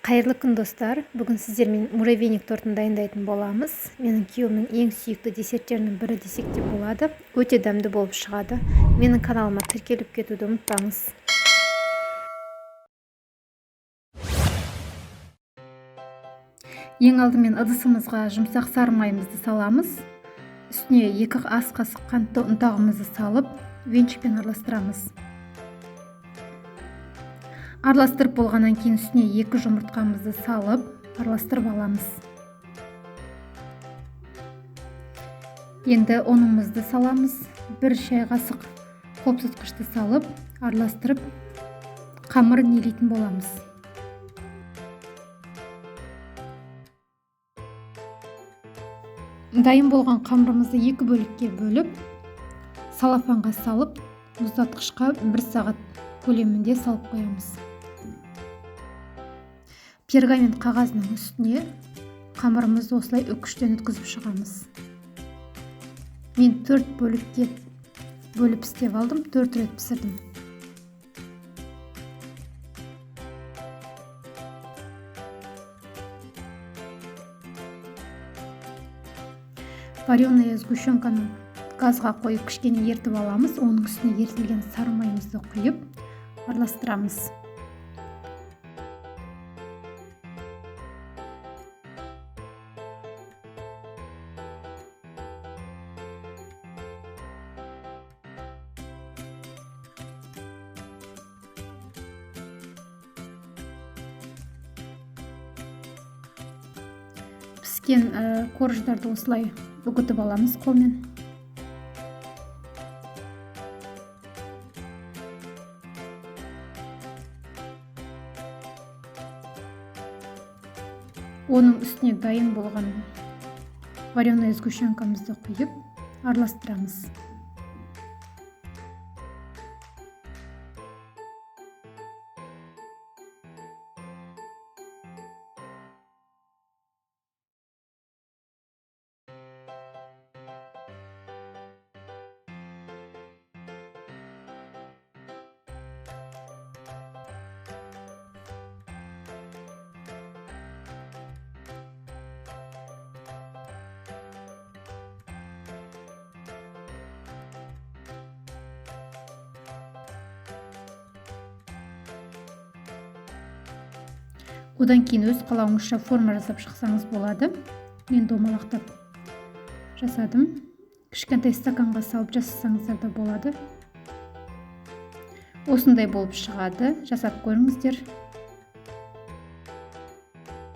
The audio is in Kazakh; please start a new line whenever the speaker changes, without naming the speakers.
Қайырлы күн достар. Бүгін сіздермен муравейник тортын дайындайтын боламыз. Менің күйеуімнің ең сүйікті десерттерінің бірі десек те болады. Өте дәмді болып шығады. Менің каналыма тіркеліп кетуді ұмытпаңыз. Ең алдымен ыдысымызға жұмсақ сары майымызды саламыз. Үстіне 2 ас қасық қантты ұнтағымызды салып, венчикпен араластырамыз. Араластырып болғаннан кейін үстіне 2 жұмыртқамызды салып, араластырып аламыз. Енді ұнымызды саламыз. 1 шай қасық қопсытқышты салып, араластырып, қамырын илейтін боламыз. Дайын болған қамырымызды 2 бөлікке бөліп, салафанға салып, мұздатқышқа 1 сағат көлемінде салып қоямыз. Пергамент қағазының үстіне қамырымызды осылай үккіштен өткізіп шығамыз. Мен 4 бөлікке бөліп істеп алдым, 4 рет пісірдім. Вареная сгущенканы газға қойып кішкене ертіп аламыз. Оның үстіне ертілген сары майымызды құйып араластырамыз. Піскен корждарды осылай үгітіп аламыз қолмен. Оның үстіне дайын болған вареная сгущенкамызды құйып араластырамыз. Одан кейін өз қалауыңызша форма жасап шықсаңыз болады. Мен домалақтап жасадым. Кішкентай стаканға салып жасасаңыздар да болады. Осындай болып шығады. Жасап көріңіздер.